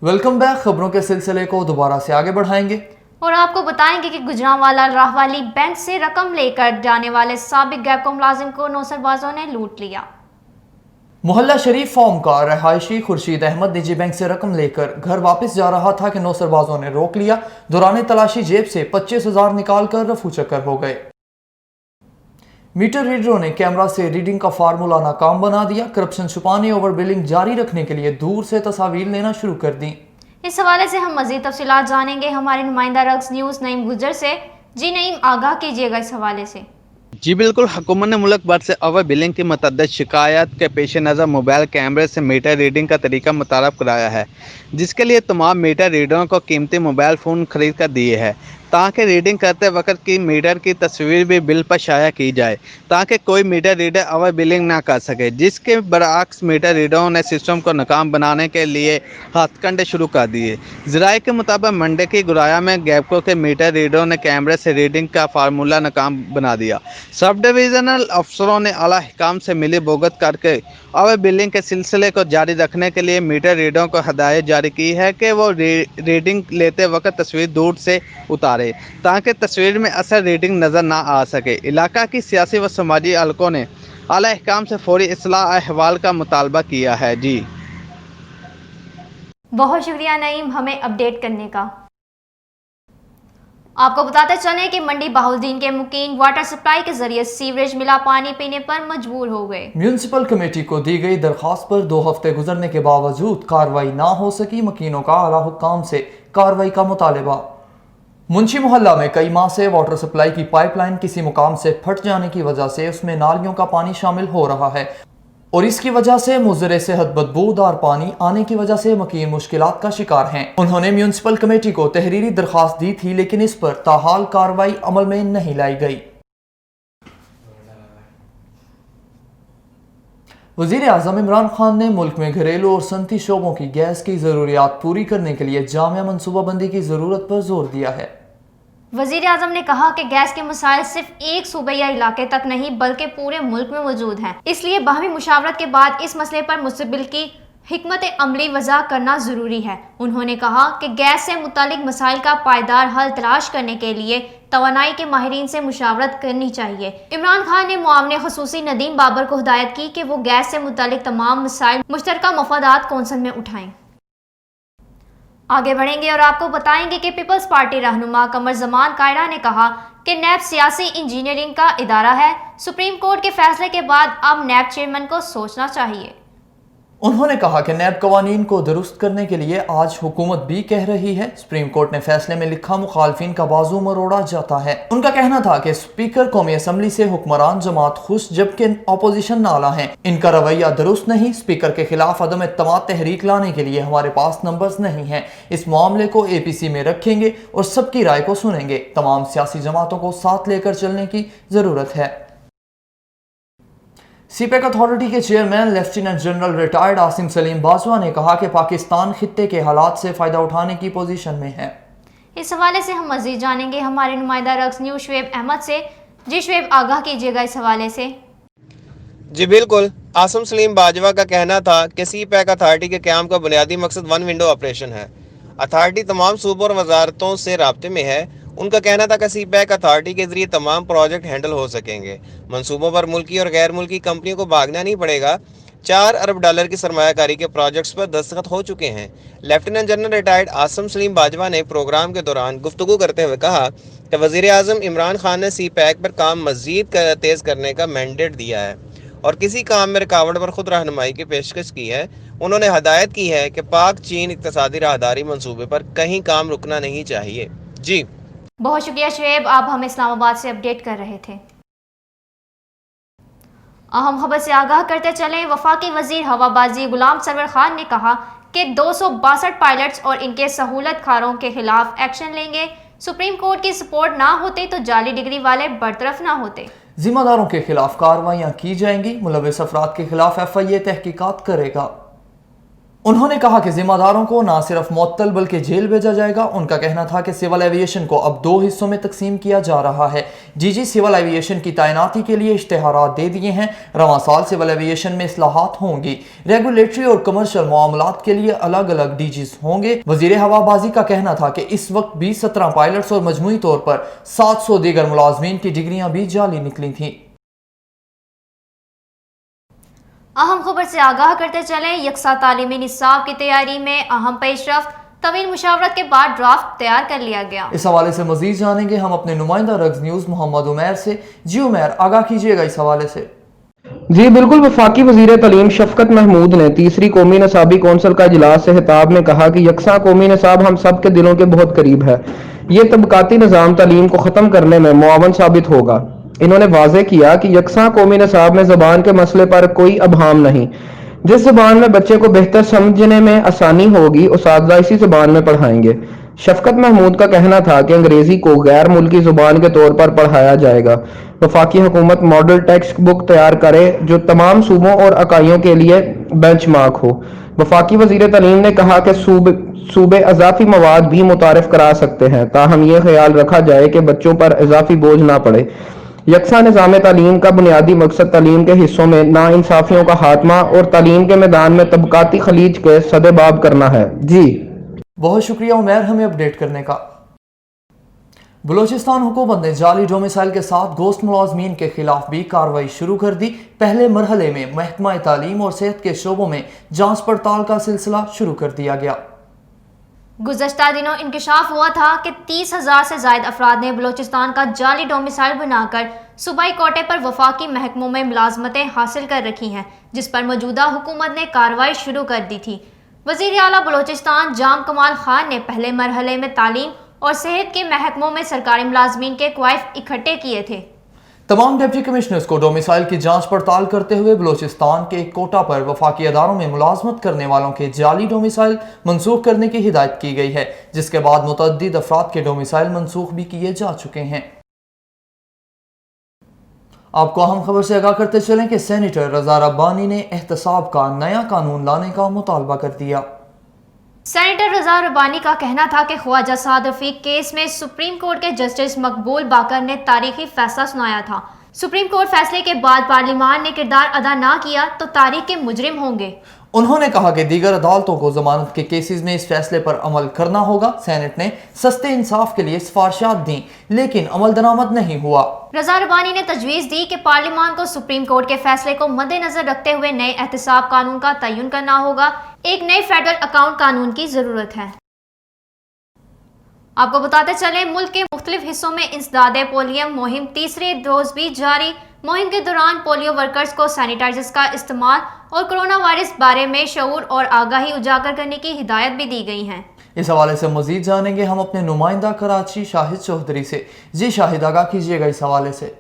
Welcome back. खबरों के सिलसिले को दोबारा से आगे बढ़ाएंगे और आपको बताएंगे कि गुजरांवाला राहवाली बैंक से रकम लेकर जाने वाले साबिक गैबको मुलाजिम को नौसरबाजों ने लूट लिया। मोहल्ला शरीफ फॉर्म का रहायशी खुर्शीद अहमद निजी बैंक से रकम लेकर घर वापस जा रहा था कि नौसरबाजों ने रोक लिया। दौरान तलाशी जेब से 25,000 निकालकर रफू चक्कर हो गए। मीटर रीडरों ने कैमरा से रीडिंग का फार्मूला नाकाम बना दिया। करप्शन छुपाने ओवर बिलिंग जारी रखने के लिए दूर से तस्वीर लेना शुरू कर दी। इस हवाले से हम मजीद तफसीलात जानेंगे हमारे नुमाइंदा रक्स न्यूज़ नईम गुजर से। जी नईम, आगाह कीजिएगा इस हवाले से। जी बिल्कुल, हुकूमत ने मुल्क भर से ओवर बिलिंग की मतअद्दिद शिकायत के पेश नज़र मोबाइल कैमरे से मीटर रीडिंग का तरीका मुतारफ़ कराया है, जिसके लिए तमाम मीटर रीडरों को कीमती मोबाइल फ़ोन खरीद कर दिए हैं ताकि रीडिंग करते वक्त की मीटर की तस्वीर भी बिल पर शाया की जाए ताकि कोई मीटर रीडर ओवर बिलिंग ना कर सके। जिसके बरअक्स मीटर रीडरों ने सिस्टम को नाकाम बनाने के लिए हथकंडे शुरू कर दिए। ज़राए के मुताबिक मंडे की गुराया में गैबको के मीटर रीडरों ने कैमरे से रीडिंग का फार्मूला नाकाम बना दिया। सब डिविजनल अफसरों ने आला हिकाम से मिली भुगत करके ओवर बिलिंग के सिलसिले को जारी रखने के लिए मीटर रीडरों को हदायत जारी की है कि वो रीडिंग लेते वक्त तस्वीर दूर से उतारे ताकि तस्वीर में असर रीडिंग नज़र ना आ सके। इलाका की सियासी व समाजी हलकों ने आला हिकाम से फौरी इस्लाह अहवाल का मुतालबा किया है। जी बहुत शुक्रिया नईम हमें अपडेट करने का। आपको बताते चलें कि मंडी बहाउद्दीन के मुकीन वाटर सप्लाई के जरिए सीवरेज मिला पानी पीने पर मजबूर हो गए। म्यूनिसिपल कमेटी को दी गई दरख्वास्त पर 2 हफ्ते गुजरने के बावजूद कार्रवाई ना हो सकी। मकीनों का आला हुक्काम से कार्रवाई का मुतालबा। मुंशी मोहल्ला में कई माह से वाटर सप्लाई की पाइपलाइन किसी मुकाम से फट जाने की वजह से उसमें नालियों का पानी शामिल हो रहा है और इसकी वजह से मुज़र सेहत बदबूदार पानी आने की वजह से मकीन मुश्किलात का शिकार हैं। उन्होंने म्यूनिसिपल कमेटी को तहरीरी दरख्वास्त दी थी, लेकिन इस पर ताहाल कार्रवाई अमल में नहीं लाई गई। वज़ीर आज़म इमरान खान ने मुल्क में घरेलू और सनती शोबों की गैस की ज़रूरियात पूरी करने के लिए जामिया मनसूबाबंदी की ज़रूरत पर जोर दिया है। वज़ीर आज़म ने कहा कि गैस के मसाइल सिर्फ एक सूबे या इलाके तक नहीं बल्कि पूरे मुल्क में मौजूद हैं, इसलिए बाहमी मुशावरत के बाद इस मसले पर मुस्तबिल की हिकमत अमली वज़ा करना ज़रूरी है। उन्होंने कहा कि गैस से मुतालिक मसाइल का पायदार हल तलाश करने के लिए तवानाई के माहिरीन से मुशावरत करनी चाहिए। इमरान खान ने मुआवने ख़ुसूसी नदीम बाबर को हिदायत की कि वो गैस से मुतालिक तमाम मसाइल मुश्तरका मफादात कौंसिल में उठाएं। आगे बढ़ेंगे और आपको बताएंगे कि पीपल्स पार्टी रहनुमा कमर जमान कायरा ने कहा कि नैब सियासी इंजीनियरिंग का इदारा है। सुप्रीम कोर्ट के फैसले के बाद अब नैब चेयरमैन को सोचना चाहिए। उन्होंने कहा कि नैब कवानीन को दुरुस्त करने के लिए आज हुकूमत भी कह रही है। सुप्रीम कोर्ट ने फैसले में लिखा मुखालफिन का बाजू मरोड़ा जाता है। उनका कहना था कि स्पीकर कौमी असम्बली से हुक्मरान जमात खुश जबकि अपोजिशन नाला है। इनका रवैया दुरुस्त नहीं। स्पीकर के खिलाफ अदम एतमाद तहरीक लाने के लिए हमारे पास नंबर्स नहीं हैं। इस मामले को APC में रखेंगे और सबकी राय को सुनेंगे। तमाम सियासी जमातों को साथ लेकर चलने की जरूरत है। सीपैक अथॉरिटी के chairman lieutenant general retired Asim Salim Bajwa ने कहा कि पाकिस्तान खित्ते के हालात से फ़ायदा उठाने की पोजीशन में है। इस हवाले से हम मज़ीद जानेंगे हमारे नुमाइंदा रक्स न्यूज़ शुएब अहमद से। जी शुएब, आगाह कीजिएगा इस हवाले से। जी बिल्कुल, आसिम सलीम बाजवा का कहना था कि सीपैक अथॉरिटी के क़याम का बुनियादी मकसद वन विंडो ऑपरेशन है। अथॉरिटी तमाम सूबों और वजारतों से राब्ते में है। उनका कहना था कि सीपैक अथॉरिटी के जरिए तमाम प्रोजेक्ट हैंडल हो सकेंगे। मंसूबों पर मुल्की और गैर मुल्की कंपनियों को भागना नहीं पड़ेगा। 4 अरब डॉलर की सरमायाकारी के प्रोजेक्ट्स पर दस्तखत हो चुके हैं। Lieutenant general retired Asim Salim Bajwa ने प्रोग्राम के दौरान गुफ्तगू करते हुए कहा कि वज़ीर आज़म इमरान खान ने सीपैक पर काम मज़ीद तेज़ करने का मैंडेट दिया है और किसी काम में रुकावट पर खुद रहनुमाई की पेशकश की है। उन्होंने हदायत की है कि पाक चीन इक़्तिसादी राहदारी मंसूबे पर कहीं काम रुकना नहीं चाहिए। जी बहुत शुक्रिया शुएब, आप हमें इस्लामाबाद से अपडेट कर रहे थे। अहम खबर से आगाह करते चलें। वफाकी वजीर हवाबाजी गुलाम सरवर खान ने कहा कि 262 पायलट्स और इनके सहूलत खारों के खिलाफ एक्शन लेंगे। सुप्रीम कोर्ट की सपोर्ट ना होती तो जाली डिग्री वाले बरतरफ ना होते। जिम्मेदारों के खिलाफ कार्रवाइयां की जाएंगी। मुलविस अफराद के खिलाफ FIA तहकीकात करेगा। उन्होंने कहा कि जिम्मेदारों को न सिर्फ मुअत्तल बल्कि जेल भेजा जाएगा। उनका कहना था कि सिविल एविएशन को अब 2 हिस्सों में तकसीम किया जा रहा है। डीजी सिविल एविएशन की तैनाती के लिए इश्तिहारात दे दिए हैं। रवां साल सिविल एविएशन में इस्लाहात होंगी। रेगुलेटरी और कमर्शियल मामलात के लिए अलग अलग डीजीज होंगे। वजीर हवाबाजी का कहना था कि इस वक्त भी 17 पायलट्स और मजमूई तौर पर 700 दीगर मुलाजमीन की डिग्रियां भी जाली निकली थीं। अहम खबर से आगाह करते चले, यकसा तालीमी निसाब की तैयारी में अहम पेशरफ्त, तवील मुशावरत के बाद ड्राफ्ट तैयार कर लिया गया। इस हवाले से मजीद जानेंगे हम अपने नुमाइंदा रग्स न्यूज़ मोहम्मद उमैर से। जी उमैर, आगाह कीजिएगा इस हवाले से। जी बिल्कुल, वफाकी वजीर तालीम शफकत महमूद ने तीसरी कौमी नसाबी कौंसिल का इजलास से खिताब में कहा कि यकसा कौमी नसाब हम सब के दिलों के बहुत करीब है। ये तबकाती निज़ाम तालीम को ख़त्म करने में मुआवन साबित होगा। इन्होंने वाज़ेह किया कि यकसा कौमी नसाब में ज़बान के मसले पर कोई अबहाम नहीं। जिस ज़बान में बच्चे को बेहतर समझने में आसानी होगी उस्ताद इसी ज़बान में पढ़ाएंगे। शफकत महमूद का कहना था कि अंग्रेजी को गैर मुल्की ज़ुबान के तौर पर पढ़ाया जाएगा। वफाकी हुकूमत मॉडल टेक्स्ट बुक तैयार करे जो तमाम सूबों और इकाइयों के लिए बेंचमार्क हो। वफाकी वजीर तालीम ने कहा कि सूबे इजाफी मवाद भी मुतारिफ करा सकते हैं, ताहम ये ख्याल रखा जाए कि बच्चों पर इजाफी बोझ ना पड़े। यकसा निज़ाम तालीम का बुनियादी मकसद तालीम के हिस्सों में नाइंसाफियों का खात्मा और तालीम के मैदान में तबकाती खलीज के सदेबाब करना है। जी बहुत शुक्रिया उमैर हमें अपडेट करने का। बलूचिस्तान हुकूमत ने जाली डोमिसाइल के साथ गोश्त मुलाजमीन के खिलाफ भी कार्रवाई शुरू कर दी। पहले मरहले में महकमा तालीम और सेहत के शोबों में जांच पड़ताल का सिलसिला शुरू कर दिया गया। गुज़श्ता दिनों इंकशाफ हुआ था कि 30,000 से ज़ायद अफराद ने बलूचिस्तान का जाली डोमिसाइल बनाकर सूबाई कोटे पर वफाकी महकमों में मुलाजमतें हासिल कर रखी हैं, जिस पर मौजूदा हुकूमत ने कार्रवाई शुरू कर दी थी। वज़ीर आला बलूचिस्तान जाम कमाल खान ने पहले मरहले में तालीम और सेहत के महकमों में सरकारी मुलाजमीन के क्वाइफ इकट्ठे किए थे। तमाम डिप्टी कमिश्नर्स को डोमिसाइल की जांच पड़ताल करते हुए बलूचिस्तान के कोटा पर वफाकी अदारों में मुलाजमत करने वालों के जाली डोमिसाइल मनसूख करने की हिदायत की गई है, जिसके बाद मुतअद्दिद अफराद के डोमिसाइल मनसूख भी किए जा चुके हैं। आपको अहम खबर से आगाह करते चलें कि सेनेटर रज़ा रब्बानी ने एहतसाब का नया कानून लाने का मुतालबा कर दिया। सेनेटर रज़ा रब्बानी का कहना था कि ख्वाजा साद रफीक केस में सुप्रीम कोर्ट के जस्टिस मकबूल बाकर ने तारीखी फैसला सुनाया था। सुप्रीम कोर्ट फैसले के बाद पार्लियामान ने किरदार अदा ना किया तो तारीख के मुजरिम होंगे। उन्होंने कहा कि दीगर अदालतों को जमानत के केसेस में इस फैसले पर अमल करना होगा। सेनेट ने सस्ते इंसाफ के लिए सिफारिशात दी, लेकिन अमल दरामद नहीं हुआ। रज़ा रब्बानी ने तजवीज़ दी कि पार्लियामान को सुप्रीम कोर्ट के फैसले को मद्देनजर रखते हुए नए एहतसाब कानून का तयन करना होगा। एक नए फेडरल अकाउंट कानून की जरूरत है। आपको बताते चले, मुल्क के मुख्तलिफ हिस्सों में इंसदादे पोलियो मुहिम तीसरे रोज भी जारी। मुहिम के दौरान पोलियो वर्कर्स को सैनिटाइजर्स का इस्तेमाल और कोरोना वायरस बारे में शऊर और आगाही उजागर करने की हिदायत भी दी गई है। इस हवाले से मजीद जानेंगे हम अपने नुमाइंदा कराची शाहिद चौधरी से। जी शाहिद, आगाह कीजिएगा इस हवाले से।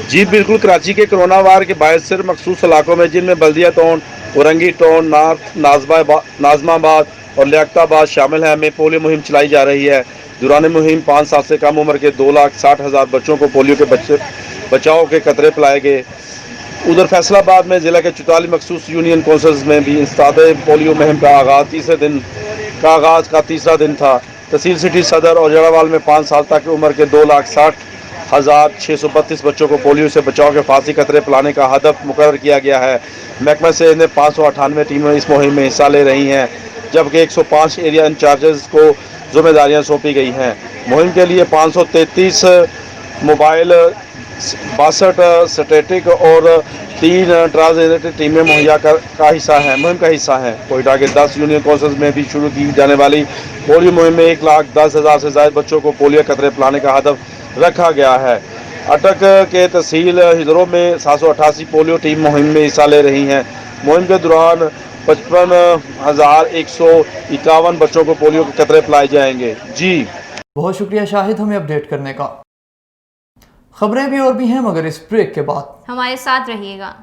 जी बिल्कुल, कराची के कोरोना वार के बायस सिर्फ मखसूस इलाकों में जिनमें Baldia town, Orangi town, north, Nazimabad और लियाकताबाद शामिल हैं, में पोलियो मुहिम चलाई जा रही है। दौरान मुहिम 5 साल से कम उम्र के 2,60,000 बच्चों को पोलियो के बचाव के कतरे पिलाए गए। उधर फैसलाबाद में ज़िला के 44 मखसूस यूनियन काउंसिल्स में भी इंसदादे पोलियो मुहिम का आगाज़ का तीसरा दिन था। तहसील सिटी सदर और जड़ावाल में 5 साल तक की उम्र के 2,60,632 बच्चों को पोलियो से बचाव के फांसी कतरे पिलाने का हदफ मुकर्रर किया गया है। महकमा से 598 टीमें इस मुहिम में हिस्सा ले रही हैं, जबकि 105 एरिया इंचार्जेस को जिम्मेदारियां सौंपी गई हैं। मुहिम के लिए 533 मोबाइल, 62 स्टैटिक और 3 ट्रांसजेंडर टीमें मुहैया मुहिम का हिस्सा हैं। कोयटा के 10 यूनियन काउंसिल्स में भी शुरू की जाने वाली पोलियो मुहिम में 1,10,000 से ज़्यादा बच्चों को पोलियो कतरे पिलाने का हदफ रखा गया है। अटक के तहसील हिजरों में 788 पोलियो टीम मुहिम में हिस्सा ले रही हैं। मुहिम के दौरान 55,151 बच्चों को पोलियो के कतरे पिलाए जाएंगे। जी बहुत शुक्रिया शाहिद हमें अपडेट करने का। खबरें भी और भी हैं, मगर इस ब्रेक के बाद हमारे साथ रहिएगा।